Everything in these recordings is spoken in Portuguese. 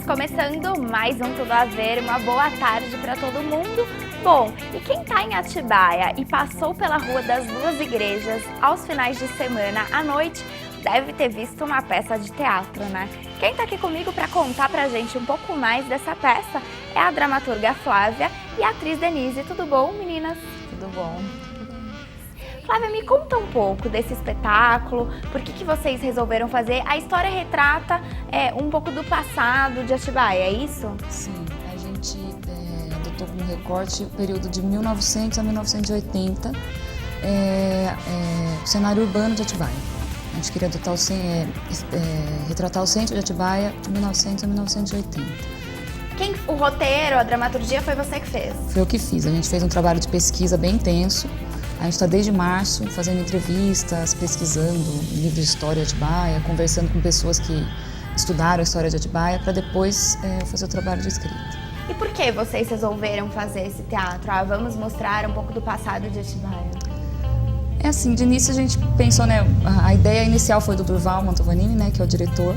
começando mais um Tudo a Ver, uma boa tarde para todo mundo. Bom, e quem está em Atibaia e passou pela Rua das Duas Igrejas aos finais de semana à noite, deve ter visto uma peça de teatro, né? Quem está aqui comigo para contar pra gente um pouco mais dessa peça é a dramaturga Flávia e a atriz Denise. Tudo bom, meninas? Tudo bom. Flávia, me conta um pouco desse espetáculo, por que vocês resolveram fazer? A história retrata um pouco do passado de Atibaia, é isso? Sim, a gente adotou como recorte o período de 1900 a 1980, o cenário urbano de Atibaia. A gente queria retratar o centro de Atibaia de 1900 a 1980. O roteiro, a dramaturgia foi você que fez? Foi eu que fiz. A gente fez um trabalho de pesquisa bem intenso. A gente está desde março fazendo entrevistas, pesquisando livros de história de Atibaia, conversando com pessoas que estudaram a história de Atibaia para depois fazer o trabalho de escrita. E por que vocês resolveram fazer esse teatro? Vamos mostrar um pouco do passado de Atibaia. É assim, de início a gente pensou, né, a ideia inicial foi do Durval Mantovani, né, que é o diretor.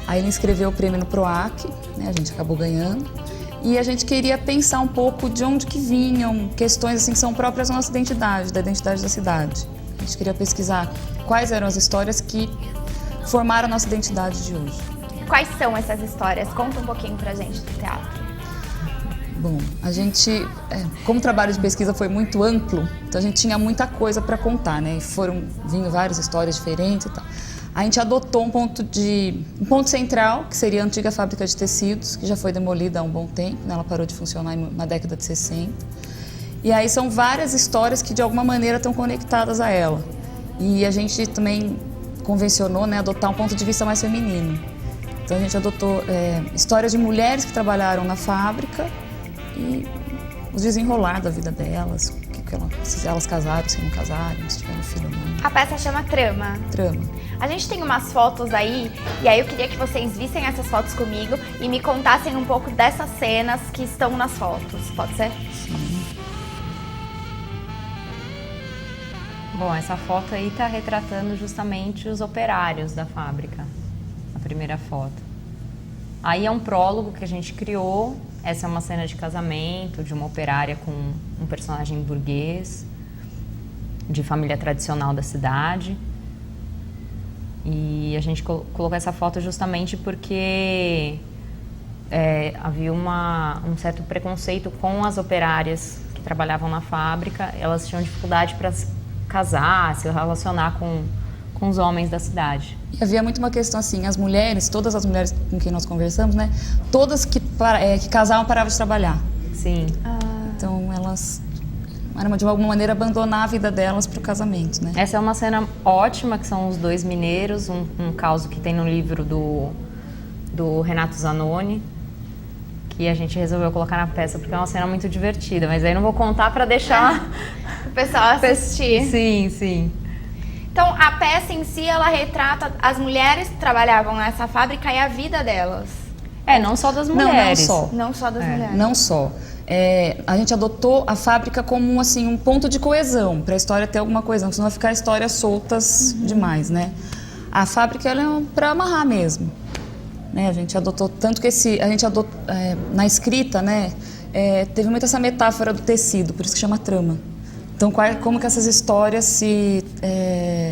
Aí ele inscreveu o prêmio no PROAC, né, a gente acabou ganhando. E a gente queria pensar um pouco de onde que vinham questões assim, que são próprias da nossa identidade, da identidade da cidade. A gente queria pesquisar quais eram as histórias que formaram a nossa identidade de hoje. Quais são essas histórias? Conta um pouquinho pra gente do teatro. Bom, a gente, como o trabalho de pesquisa foi muito amplo, então a gente tinha muita coisa para contar, né? Vinham várias histórias diferentes e tal. A gente adotou um ponto central, que seria a antiga fábrica de tecidos, que já foi demolida há um bom tempo, né? Ela parou de funcionar na década de 60. E aí são várias histórias que de alguma maneira estão conectadas a ela. E a gente também convencionou, né, adotar um ponto de vista mais feminino. Então a gente adotou histórias de mulheres que trabalharam na fábrica e os desenrolar da vida delas, se elas casaram, se não casaram, se tiveram filho ou não. A peça chama Trama. Trama. A gente tem umas fotos aí, e aí eu queria que vocês vissem essas fotos comigo e me contassem um pouco dessas cenas que estão nas fotos. Pode ser? Sim. Bom, essa foto aí está retratando justamente os operários da fábrica, a primeira foto. Aí é um prólogo que a gente criou. Essa é uma cena de casamento de uma operária com um personagem burguês, de família tradicional da cidade. E a gente colocou essa foto justamente porque havia um certo preconceito com as operárias que trabalhavam na fábrica. Elas tinham dificuldade para se casar, se relacionar com os homens da cidade. E havia muito uma questão assim, as mulheres, todas as mulheres com quem nós conversamos, né, todas que casavam paravam de trabalhar. Sim. Então elas, de alguma maneira, abandonar a vida delas para o casamento, né? Essa é uma cena ótima, que são os dois mineiros, um caso que tem no livro do Renato Zanoni, que a gente resolveu colocar na peça, porque é uma cena muito divertida, mas aí não vou contar para deixar o pessoal assistir. Sim, sim. Então, a peça em si, ela retrata as mulheres que trabalhavam nessa fábrica e a vida delas. Não só das mulheres. Não só das mulheres. Não só. A gente adotou a fábrica como assim, um ponto de coesão, para a história ter alguma coesão, senão vai ficar histórias soltas demais, né? A fábrica ela é para amarrar mesmo. Né? A gente adotou, tanto que na escrita, né, teve muito essa metáfora do tecido, por isso que chama trama. Então, como que essas histórias se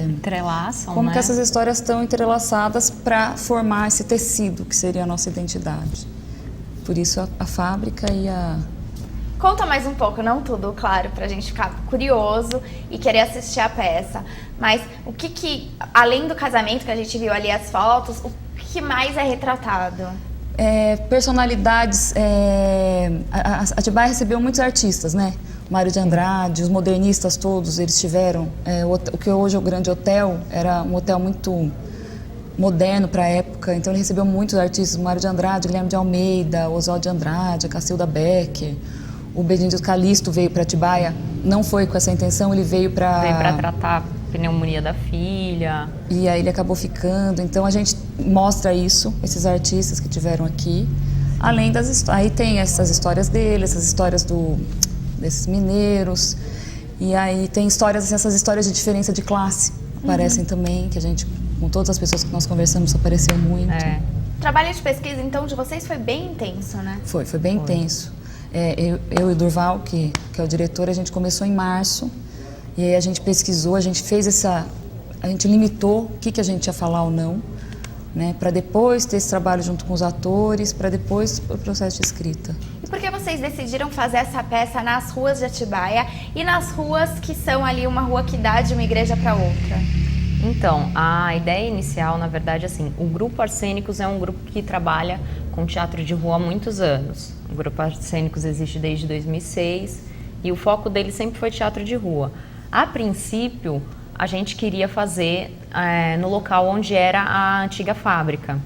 entrelaçam, como né? que essas histórias estão entrelaçadas para formar esse tecido que seria a nossa identidade. Por isso a fábrica e a... Conta mais um pouco, não tudo, claro, pra gente ficar curioso e querer assistir a peça. Mas o que além do casamento que a gente viu ali as fotos, o que mais é retratado? Personalidades. A Atibaia recebeu muitos artistas, né? Mário de Andrade, os modernistas todos, eles tiveram. O que hoje é o Grande Hotel, era um hotel muito moderno para a época, então ele recebeu muitos artistas, Mário de Andrade, Guilherme de Almeida, Oswald de Andrade, a Cacilda Becker, o Benedito Calixto veio para Atibaia, não foi com essa intenção, ele veio para tratar a pneumonia da filha. E aí ele acabou ficando, então a gente mostra isso, esses artistas que tiveram aqui, além das histórias, aí tem essas histórias dele, essas histórias desses mineiros, e aí tem histórias, essas histórias de diferença de classe, aparecem também, que a gente, com todas as pessoas que nós conversamos, isso apareceu muito. trabalho de pesquisa, então, de vocês foi bem intenso, né? Foi bem intenso. Eu e o Durval, que é o diretor, a gente começou em março, e aí a gente pesquisou, a gente fez a gente limitou o que a gente ia falar ou não, né, para depois ter esse trabalho junto com os atores, para depois o processo de escrita. E por que vocês decidiram fazer essa peça nas ruas de Atibaia e nas ruas que são ali uma rua que dá de uma igreja para outra? Então, a ideia inicial, na verdade, assim, o Grupo Arsênicos é um grupo que trabalha com teatro de rua há muitos anos. O Grupo Arsênicos existe desde 2006 e o foco dele sempre foi teatro de rua. A princípio, a gente queria fazer no local onde era a antiga fábrica.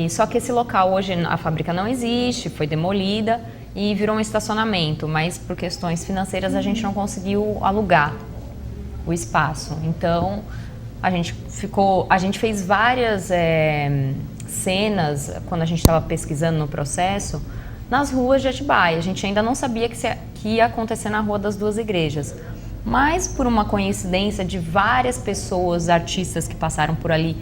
Só que esse local hoje, a fábrica não existe, foi demolida e virou um estacionamento, mas por questões financeiras a gente não conseguiu alugar o espaço. Então a gente fez várias cenas quando a gente estava pesquisando no processo nas ruas de Atibaia. A gente ainda não sabia que ia acontecer na Rua das Duas Igrejas. Mas por uma coincidência de várias pessoas, artistas que passaram por ali,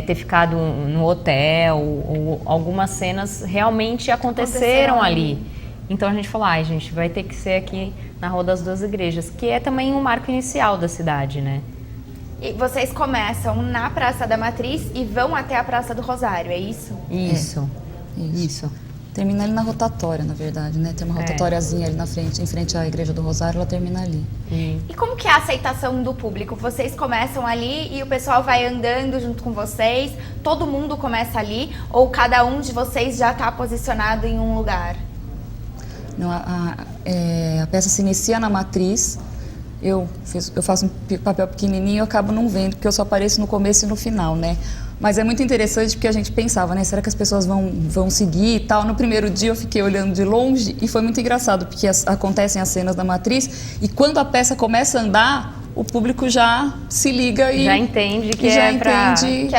ter ficado no hotel, ou algumas cenas realmente aconteceram ali. Então a gente falou, a gente vai ter que ser aqui na Rua das Duas Igrejas, que é também um marco inicial da cidade, né? E vocês começam na Praça da Matriz e vão até a Praça do Rosário, é isso? Isso. Termina ali na rotatória, na verdade, né? Tem uma rotatóriazinha ali na frente, em frente à Igreja do Rosário, ela termina ali. E como que é a aceitação do público? Vocês começam ali e o pessoal vai andando junto com vocês? Todo mundo começa ali? Ou cada um de vocês já está posicionado em um lugar? Não, a peça se inicia na Matriz. Eu faço um papel pequenininho e eu acabo não vendo, porque eu só apareço no começo e no final, né? Mas é muito interessante porque a gente pensava, né? Será que as pessoas vão seguir e tal? No primeiro dia eu fiquei olhando de longe e foi muito engraçado, porque acontecem as cenas da Matriz e quando a peça começa a andar, o público já se liga e já entende que é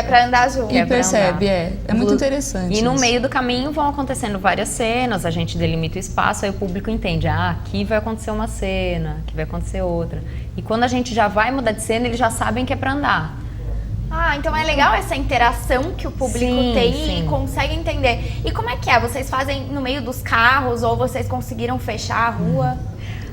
pra andar junto. E percebe, é muito interessante. E no isso. meio do caminho vão acontecendo várias cenas, a gente delimita o espaço, aí o público entende, aqui vai acontecer uma cena, aqui vai acontecer outra. E quando a gente já vai mudar de cena, eles já sabem que é pra andar. Então é legal essa interação que o público tem e consegue entender. E como é que é? Vocês fazem no meio dos carros ou vocês conseguiram fechar a rua?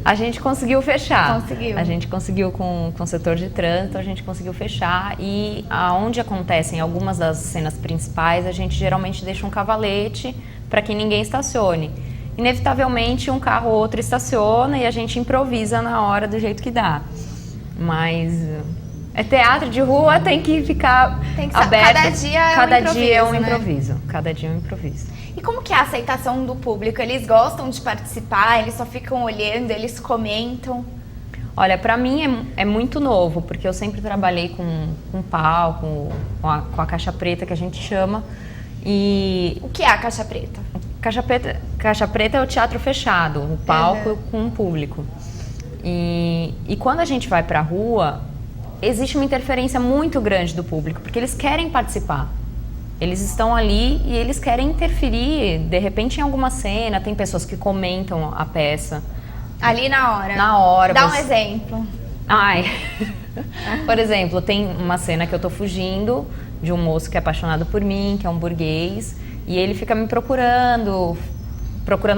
A gente conseguiu fechar. Conseguiu. A gente conseguiu com o setor de trânsito, a gente conseguiu fechar. E aonde acontecem algumas das cenas principais, a gente geralmente deixa um cavalete para que ninguém estacione. Inevitavelmente, um carro ou outro estaciona e a gente improvisa na hora do jeito que dá. Mas teatro de rua, tem que ficar aberto. Cada dia é um improviso. Cada dia é um improviso. E como que é a aceitação do público? Eles gostam de participar? Eles só ficam olhando? Eles comentam? Olha, pra mim é muito novo, porque eu sempre trabalhei com palco, com a caixa preta, que a gente chama. E o que é a caixa preta? Caixa preta é o teatro fechado, o palco com o público. E quando a gente vai pra rua, existe uma interferência muito grande do público, porque eles querem participar. Eles estão ali e eles querem interferir, de repente, em alguma cena. Tem pessoas que comentam a peça. Ali na hora? Na hora. Dá um exemplo. Por exemplo, tem uma cena que eu tô fugindo de um moço que é apaixonado por mim, que é um burguês, e ele fica me procurando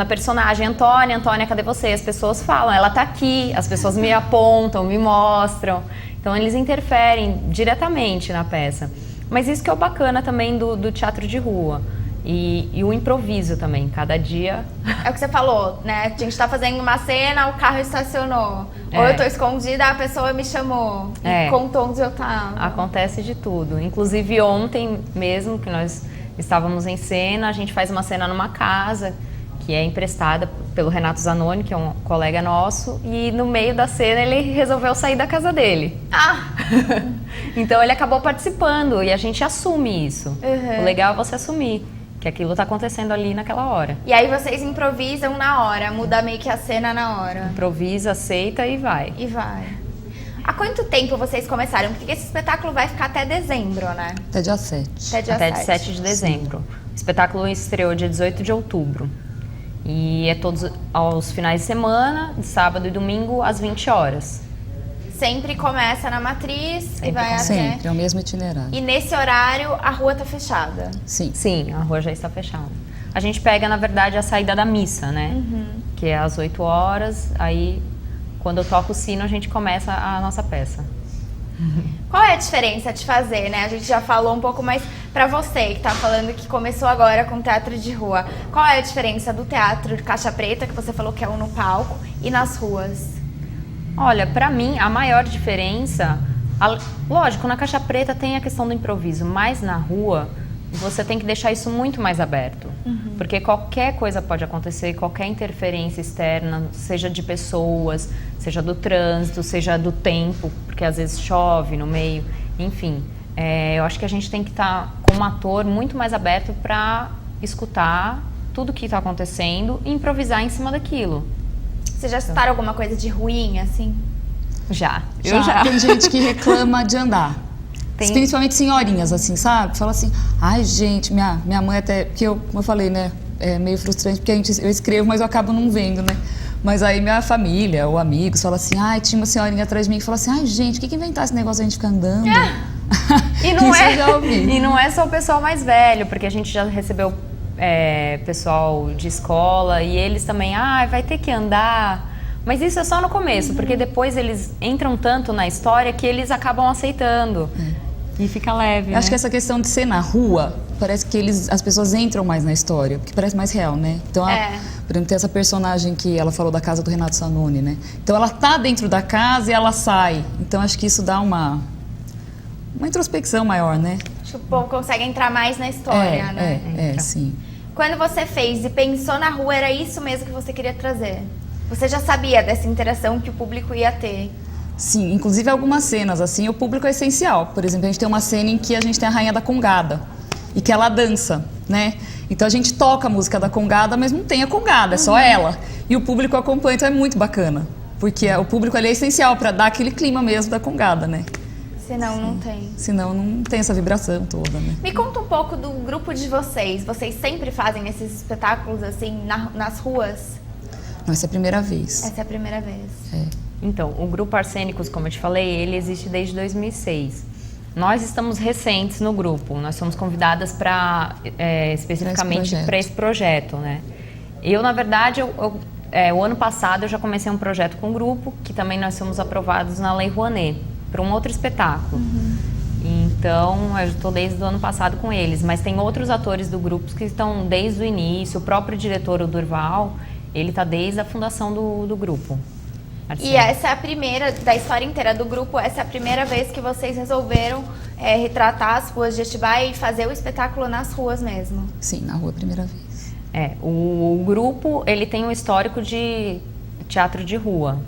a personagem. Antônia, cadê você? As pessoas falam, ela tá aqui. As pessoas me apontam, me mostram. Então, eles interferem diretamente na peça. Mas isso que é o bacana também do teatro de rua. E o improviso também, cada dia... É o que você falou, né? A gente tá fazendo uma cena, o carro estacionou. Ou eu tô escondida, a pessoa me chamou e contou onde eu tava. Acontece de tudo. Inclusive ontem mesmo, que nós estávamos em cena, a gente faz uma cena numa casa que é emprestada pelo Renato Zanoni, que é um colega nosso, e no meio da cena ele resolveu sair da casa dele. Então ele acabou participando e a gente assume isso. O legal é você assumir que aquilo está acontecendo ali naquela hora. E aí vocês improvisam na hora, muda meio que a cena na hora. Improvisa, aceita e vai. Há quanto tempo vocês começaram? Porque esse espetáculo vai ficar até dezembro, né? Até dia 7. Até 7 de dezembro. O espetáculo estreou dia 18 de outubro. E é todos aos finais de semana, de sábado e domingo, às 20 horas. Sempre começa na Matriz e Sempre vai começa. até... Sempre, é o mesmo itinerário. E nesse horário a rua tá fechada. Sim. Sim, a rua já está fechada. A gente pega, na verdade, a saída da missa, né? Que é às 8 horas, aí quando eu toco o sino a gente começa a nossa peça. Qual é a diferença de fazer, né? A gente já falou um pouco, mas pra você que tá falando que começou agora com teatro de rua, qual é a diferença do teatro de caixa preta, que você falou que é um no palco, e nas ruas? Olha, pra mim, a maior diferença... Lógico, na caixa preta tem a questão do improviso, mas na rua você tem que deixar isso muito mais aberto. Porque qualquer coisa pode acontecer, qualquer interferência externa, seja de pessoas, seja do trânsito, seja do tempo, porque às vezes chove no meio, enfim. Eu acho que a gente tem que estar, como ator, muito mais aberto para escutar tudo que está acontecendo e improvisar em cima daquilo. Vocês já citaram alguma coisa de ruim, assim? Eu já. Tem gente que reclama de andar. Tem- Principalmente senhorinhas, assim, sabe? Fala assim, ai, gente, minha mãe até... Porque como eu falei, né? É meio frustrante, porque eu escrevo, mas eu acabo não vendo, né? Mas aí minha família ou amigos falam assim, ai, tinha uma senhorinha atrás de mim que falou assim, ai, gente, o que inventar esse negócio de a gente ficar andando? E não, Isso eu já ouvi. e não é só o pessoal mais velho, porque a gente já recebeu pessoal de escola e eles também, vai ter que andar. Mas isso é só no começo, porque depois eles entram tanto na história que eles acabam aceitando. E fica leve, Acho né? que essa questão de ser na rua, parece que as pessoas entram mais na história, porque parece mais real, né? Então, por exemplo, tem essa personagem que ela falou da casa do Renato Sanoni, né? Então ela tá dentro da casa e ela sai. Então acho que isso dá uma introspecção maior, né? Acho que o povo consegue entrar mais na história, né? Então. Sim. Quando você fez e pensou na rua, era isso mesmo que você queria trazer? Você já sabia dessa interação que o público ia ter? Sim, inclusive algumas cenas, assim, o público é essencial. Por exemplo, a gente tem uma cena em que a gente tem a Rainha da Congada e que ela dança, né? Então a gente toca a música da Congada, mas não tem a Congada, é só ela. E o público acompanha, então é muito bacana. Porque o público ali é essencial para dar aquele clima mesmo da Congada, né? Senão não tem. Senão não tem essa vibração toda, né? Me conta um pouco do grupo de vocês. Vocês sempre fazem esses espetáculos assim nas ruas? Não, essa é a primeira vez. Essa é a primeira vez. Então, o Grupo Arsênicos, como eu te falei, ele existe desde 2006. Nós estamos recentes no grupo, nós somos convidadas para, especificamente para esse projeto, né? Eu, na verdade, o ano passado eu já comecei um projeto com o grupo, que também nós fomos aprovados na Lei Rouanet, para um outro espetáculo. Então, eu estou desde o ano passado com eles, mas tem outros atores do grupo que estão desde o início, o próprio diretor, o Durval, ele está desde a fundação do grupo. E essa é a primeira, da história inteira do grupo, essa é a primeira vez que vocês resolveram retratar as ruas de Atibaia e fazer o espetáculo nas ruas mesmo? Sim, na rua é a primeira vez. O grupo, ele tem um histórico de teatro de rua.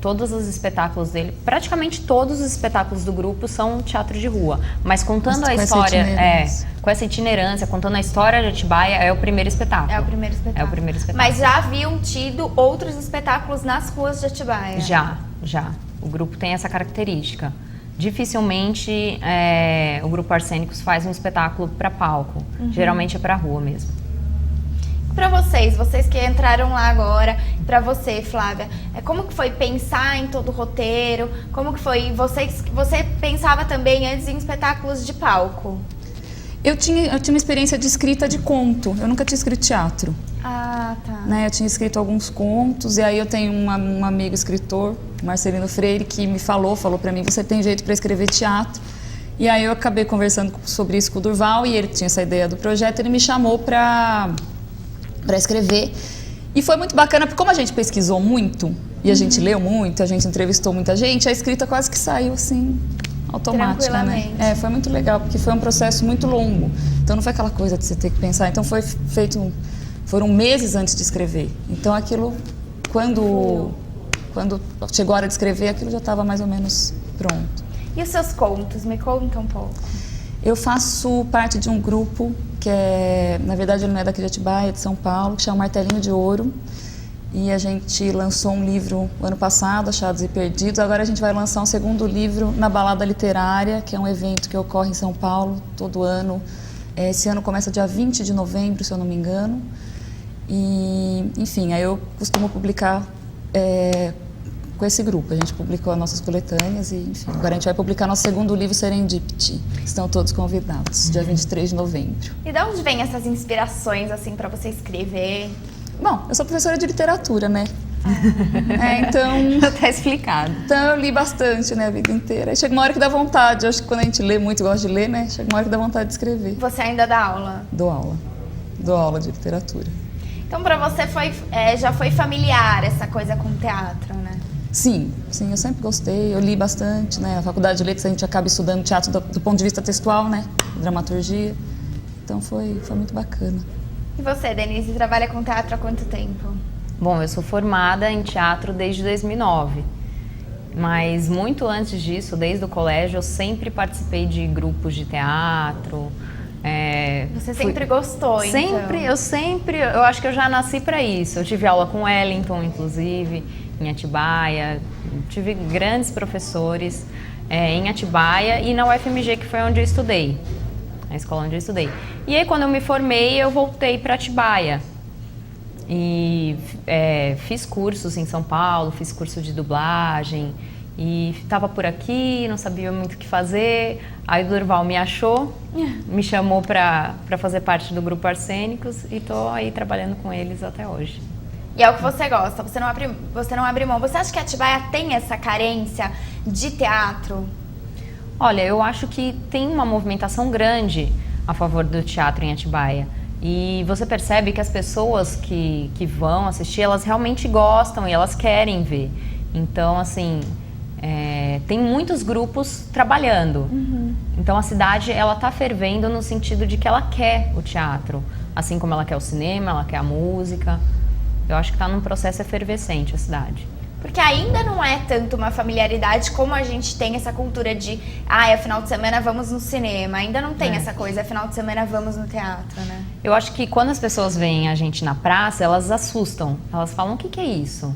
Todos os espetáculos dele, praticamente todos os espetáculos do grupo são teatro de rua. Mas contando a história, com essa itinerância, contando a história de Atibaia, é o primeiro espetáculo. É o primeiro espetáculo. É o primeiro espetáculo. Mas já haviam tido outros espetáculos nas ruas de Atibaia? Já. O grupo tem essa característica. Dificilmente o Grupo Arsênicos faz um espetáculo para palco. Geralmente é para rua mesmo. Para vocês que entraram lá agora, para você, Flávia, como que foi pensar em todo o roteiro? Como que foi? Você pensava também antes em espetáculos de palco? Eu tinha uma experiência de escrita de conto. Eu nunca tinha escrito teatro. Ah, tá. Né? Eu tinha escrito alguns contos e aí eu tenho um amigo escritor, Marcelino Freire, que me falou para mim, você tem jeito para escrever teatro. E aí eu acabei conversando sobre isso com o Durval e ele tinha essa ideia do projeto, ele me chamou para escrever. E foi muito bacana, porque como a gente pesquisou muito, e a gente leu muito, a gente entrevistou muita gente, a escrita quase que saiu assim, automática, né? Foi muito legal, porque foi um processo muito longo. Então não foi aquela coisa de você ter que pensar. Então foram meses antes de escrever. Então aquilo, quando chegou a hora de escrever, aquilo já estava mais ou menos pronto. E os seus contos? Me conta um pouco. Eu faço parte de um grupo que na verdade ele não é daqui de Atibaia, é de São Paulo, que chama Martelinho de Ouro. E a gente lançou um livro ano passado, Achados e Perdidos. Agora a gente vai lançar um segundo livro na Balada Literária, que é um evento que ocorre em São Paulo todo ano. Esse ano começa dia 20 de novembro, se eu não me engano. E, enfim, aí eu costumo publicar com esse grupo. A gente publicou as nossas coletâneas e, enfim, agora a gente vai publicar nosso segundo livro, Serendipity. Estão todos convidados, dia 23 de novembro. E de onde vem essas inspirações, assim, para você escrever? Bom, eu sou professora de literatura, né? Então... Tá explicado. Então eu li bastante, né, a vida inteira. Aí chega uma hora que dá vontade. Eu acho que quando a gente lê muito, gosta de ler, né? Chega uma hora que dá vontade de escrever. Você ainda dá aula? Dou aula de literatura. Então para você já foi familiar essa coisa com teatro, né? Sim, eu sempre gostei. Eu li bastante, né? A faculdade de letras a gente acaba estudando teatro do ponto de vista textual, né? Dramaturgia. Então foi muito bacana. E você, Denise, trabalha com teatro há quanto tempo? Bom, eu sou formada em teatro desde 2009, mas muito antes disso, desde o colégio, eu sempre participei de grupos de teatro. Você sempre gostou, então? Eu acho que eu já nasci para isso. Eu tive aula com Wellington, inclusive, em Atibaia. Tive grandes professores em Atibaia e na UFMG, que foi onde eu estudei, a escola onde eu estudei. E aí, quando eu me formei, eu voltei para Atibaia. E fiz cursos em São Paulo, fiz curso de dublagem e estava por aqui, não sabia muito o que fazer. Aí o Durval me achou, me chamou para fazer parte do Grupo Arsênicos e estou aí trabalhando com eles até hoje. E é o que você gosta, você não abre mão. Você acha que Atibaia tem essa carência de teatro? Olha, eu acho que tem uma movimentação grande a favor do teatro em Atibaia. E você percebe que as pessoas que vão assistir, elas realmente gostam e elas querem ver. Então, assim, tem muitos grupos trabalhando. Uhum. Então, a cidade, ela tá fervendo no sentido de que ela quer o teatro. Assim como ela quer o cinema, ela quer a música. Eu acho que está num processo efervescente a cidade. Porque ainda não é tanto uma familiaridade como a gente tem essa cultura de é final de semana, vamos no cinema. Ainda não tem essa coisa, é final de semana, vamos no teatro, né? Eu acho que quando as pessoas veem a gente na praça, elas assustam. Elas falam, o que é isso?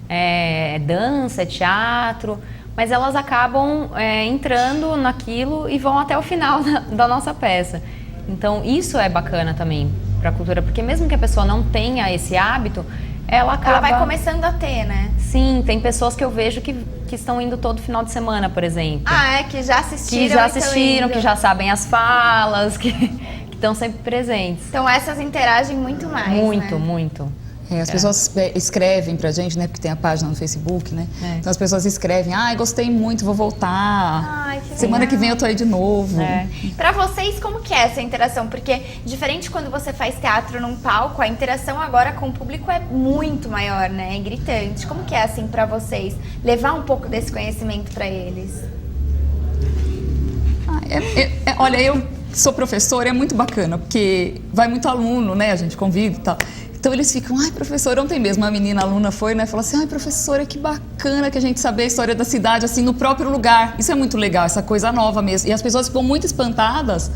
É dança, é teatro? Mas elas acabam entrando naquilo e vão até o final da nossa peça. Então, isso é bacana também para a cultura, porque mesmo que a pessoa não tenha esse hábito, ela vai começando a ter, né? Sim, tem pessoas que eu vejo que estão indo todo final de semana, por exemplo. Que já assistiram. Que já sabem as falas, que estão sempre presentes. Então essas interagem muito mais, Muito, né? muito. As pessoas escrevem pra gente, né? Porque tem a página no Facebook, né? Então as pessoas escrevem, gostei muito, vou voltar. Semana que vem eu tô aí de novo. Pra vocês, como que é essa interação? Porque diferente quando você faz teatro num palco, a interação agora com o público é muito maior, né? É gritante. Como que é assim pra vocês? Levar um pouco desse conhecimento pra eles? Olha, eu sou professora, é muito bacana, porque vai muito aluno, né? A gente convive e tal. Então eles ficam, professora, ontem mesmo uma menina, aluna foi, né, falou assim, professora, que bacana que a gente saber a história da cidade, assim, no próprio lugar. Isso é muito legal, essa coisa nova mesmo. E as pessoas ficam muito espantadas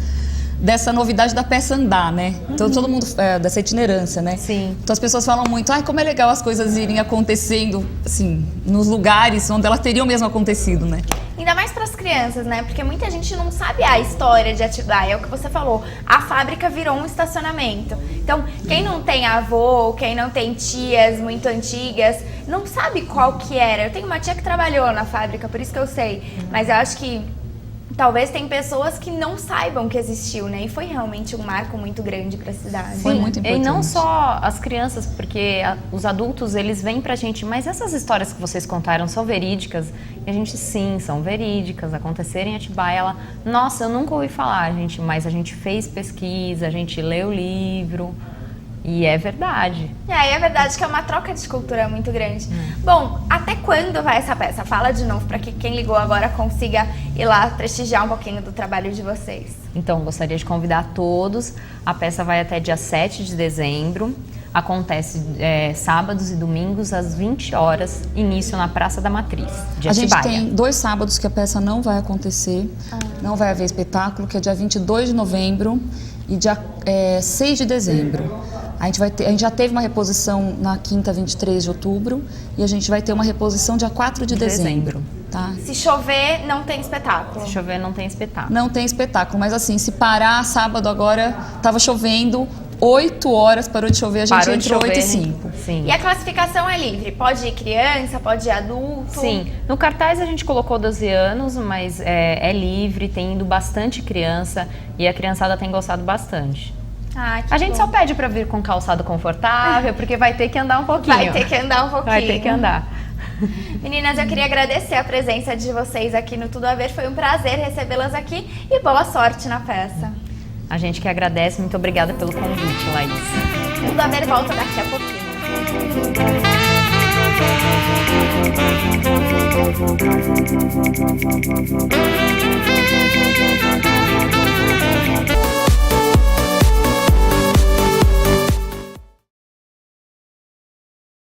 dessa novidade da peça andar, né? Então todo mundo, dessa itinerância, né? Sim. Então as pessoas falam muito, como é legal as coisas irem acontecendo, assim, nos lugares onde elas teriam mesmo acontecido, né? Ainda mais para as crianças, né? Porque muita gente não sabe a história de Atibaia. É o que você falou. A fábrica virou um estacionamento. Então, quem não tem avô, quem não tem tias muito antigas, não sabe qual que era. Eu tenho uma tia que trabalhou na fábrica, por isso que eu sei. Mas eu acho que talvez tem pessoas que não saibam que existiu, né? E foi realmente um marco muito grande para a cidade. Foi muito importante. E não só as crianças, porque os adultos, eles vêm pra gente, mas essas histórias que vocês contaram são verídicas? E a gente, sim, são verídicas, aconteceram em Atibaia. Nossa, eu nunca ouvi falar, gente, mas a gente fez pesquisa, a gente leu o livro. E é verdade. É verdade que é uma troca de cultura muito grande. Bom, até quando vai essa peça? Fala de novo para que quem ligou agora consiga ir lá prestigiar um pouquinho do trabalho de vocês. Então, gostaria de convidar todos. A peça vai até dia 7 de dezembro. Acontece sábados e domingos às 20 horas, início na Praça da Matriz, de Atibaia. A gente tem 2 sábados que a peça não vai acontecer, não vai haver espetáculo, que é dia 22 de novembro e dia 6 de dezembro. A gente já teve uma reposição na quinta, 23 de outubro, e a gente vai ter uma reposição dia 4 de dezembro. Tá? Se chover, não tem espetáculo. Se chover, não tem espetáculo. Não tem espetáculo, mas assim, se parar sábado agora, estava chovendo, 8 horas parou de chover, a gente Parou de entrou chover, 8 e né? 5. Sim. E a classificação é livre? Pode ir criança, pode ir adulto? Sim, no cartaz a gente colocou 12 anos, mas é livre, tem indo bastante criança e a criançada tem gostado bastante. Ah, que A gente bom. só pede para vir com calçado confortável, porque vai ter que andar um pouquinho. Vai ter que andar um pouquinho. Vai ter que andar. Meninas, eu queria agradecer a presença de vocês aqui no Tudo a Ver. Foi um prazer recebê-las aqui e boa sorte na peça. A gente que agradece, muito obrigada pelo convite, Laís. Tudo a Ver volta daqui a pouquinho.